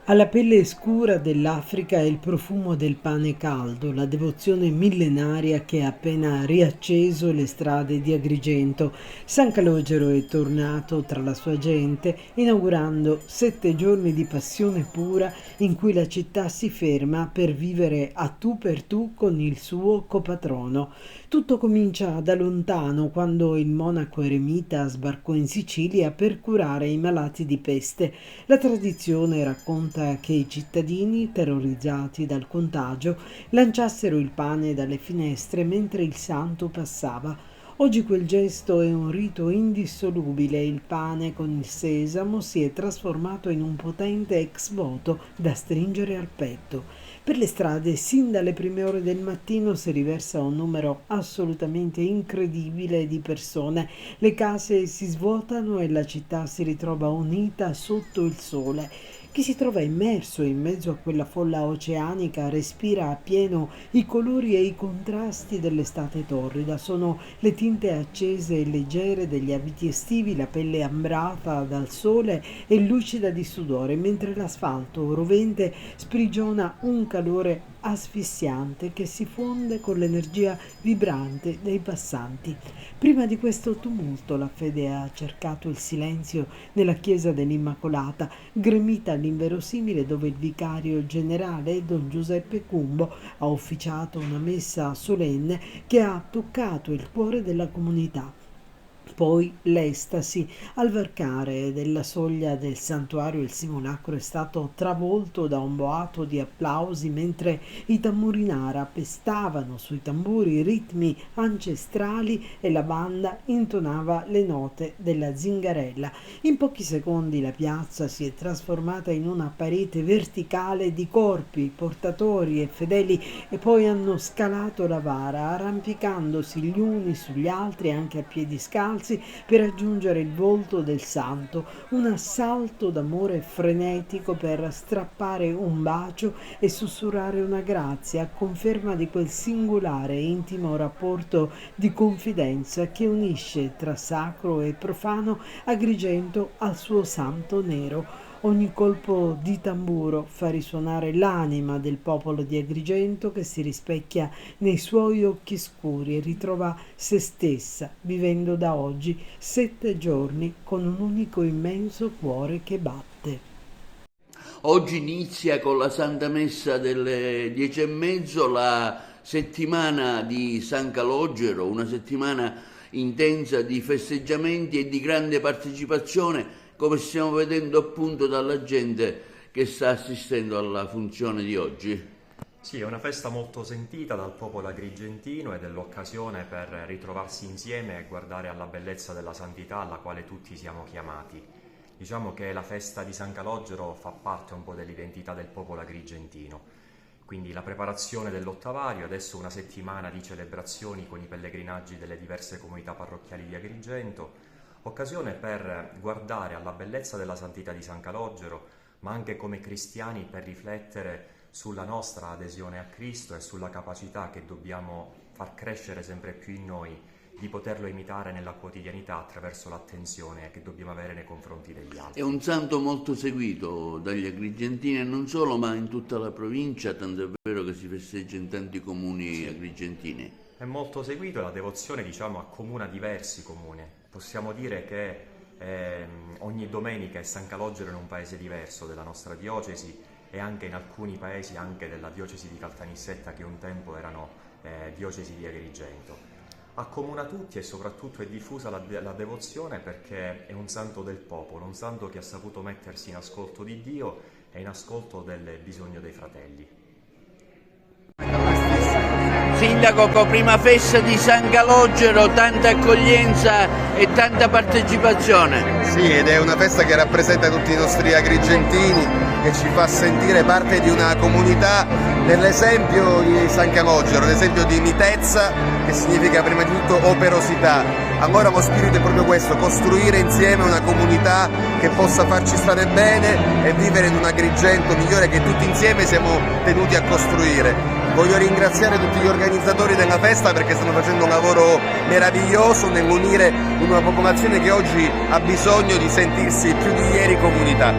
Alla pelle scura dell'Africa e il profumo del pane caldo, la devozione millenaria che ha appena riacceso le strade di Agrigento. San Calogero è tornato tra la sua gente, inaugurando 7 giorni di passione pura in cui la città si ferma per vivere a tu per tu con il suo copatrono. Tutto comincia da lontano, quando il monaco eremita sbarcò in Sicilia per curare i malati di peste. La tradizione racconta che i cittadini, terrorizzati dal contagio, lanciassero il pane dalle finestre mentre il santo passava. Oggi quel gesto è un rito indissolubile. Il pane con il sesamo si è trasformato in un potente ex voto da stringere al petto. Per le strade, sin dalle prime ore del mattino, si riversa un numero assolutamente incredibile di persone. Le case si svuotano e la città si ritrova unita sotto il sole. Chi si trova immerso in mezzo a quella folla oceanica respira appieno i colori e i contrasti dell'estate torrida. Sono le tinte accese e leggere degli abiti estivi, la pelle ambrata dal sole e lucida di sudore, mentre l'asfalto rovente sprigiona un calore asfissiante che si fonde con l'energia vibrante dei passanti. Prima di questo tumulto la fede ha cercato il silenzio nella chiesa dell'Immacolata, gremita all'inverosimile, dove il vicario generale Don Giuseppe Cumbo ha ufficiato una messa solenne che ha toccato il cuore della comunità. Poi l'estasi. Al varcare della soglia del santuario il simulacro è stato travolto da un boato di applausi mentre i tamburinara pestavano sui tamburi ritmi ancestrali e la banda intonava le note della zingarella. In pochi secondi la piazza si è trasformata in una parete verticale di corpi, portatori e fedeli, e poi hanno scalato la vara, arrampicandosi gli uni sugli altri anche a piedi scalzi per raggiungere il volto del santo, un assalto d'amore frenetico per strappare un bacio e sussurrare una grazia a conferma di quel singolare e intimo rapporto di confidenza che unisce tra sacro e profano Agrigento al suo santo nero. Ogni colpo di tamburo fa risuonare l'anima del popolo di Agrigento, che si rispecchia nei suoi occhi scuri e ritrova se stessa, vivendo da oggi 7 giorni con un unico immenso cuore che batte. Oggi inizia con la Santa Messa delle 10:30 la settimana di San Calogero, una settimana intensa di festeggiamenti e di grande partecipazione, come stiamo vedendo appunto dalla gente che sta assistendo alla funzione di oggi. Sì, è una festa molto sentita dal popolo agrigentino ed è l'occasione per ritrovarsi insieme e guardare alla bellezza della santità alla quale tutti siamo chiamati. Diciamo che la festa di San Calogero fa parte un po' dell'identità del popolo agrigentino. Quindi la preparazione dell'ottavario, adesso una settimana di celebrazioni con i pellegrinaggi delle diverse comunità parrocchiali di Agrigento, occasione per guardare alla bellezza della santità di San Calogero, ma anche come cristiani per riflettere sulla nostra adesione a Cristo e sulla capacità che dobbiamo far crescere sempre più in noi di poterlo imitare nella quotidianità attraverso l'attenzione che dobbiamo avere nei confronti degli altri. È un santo molto seguito dagli agrigentini e non solo, ma in tutta la provincia, tanto è vero che si festeggia in tanti comuni agrigentini. È molto seguito e la devozione, accomuna diversi comuni. Possiamo dire che ogni domenica è San Calogero in un paese diverso della nostra diocesi e anche in alcuni paesi, anche della diocesi di Caltanissetta, che un tempo erano diocesi di Agrigento. Accomuna tutti e soprattutto è diffusa la devozione perché è un santo del popolo, un santo che ha saputo mettersi in ascolto di Dio e in ascolto del bisogno dei fratelli. Sindaco, prima festa di San Calogero, tanta accoglienza e tanta partecipazione. Sì, ed è una festa che rappresenta tutti i nostri agrigentini, che ci fa sentire parte di una comunità, dell'esempio di San Calogero, l'esempio di mitezza, che significa prima di tutto operosità. Amore spirito è proprio questo, costruire insieme una comunità che possa farci stare bene e vivere in un Agrigento migliore che tutti insieme siamo tenuti a costruire. Voglio ringraziare tutti gli organizzatori della festa perché stanno facendo un lavoro meraviglioso nell'unire una popolazione che oggi ha bisogno di sentirsi più di ieri comunità.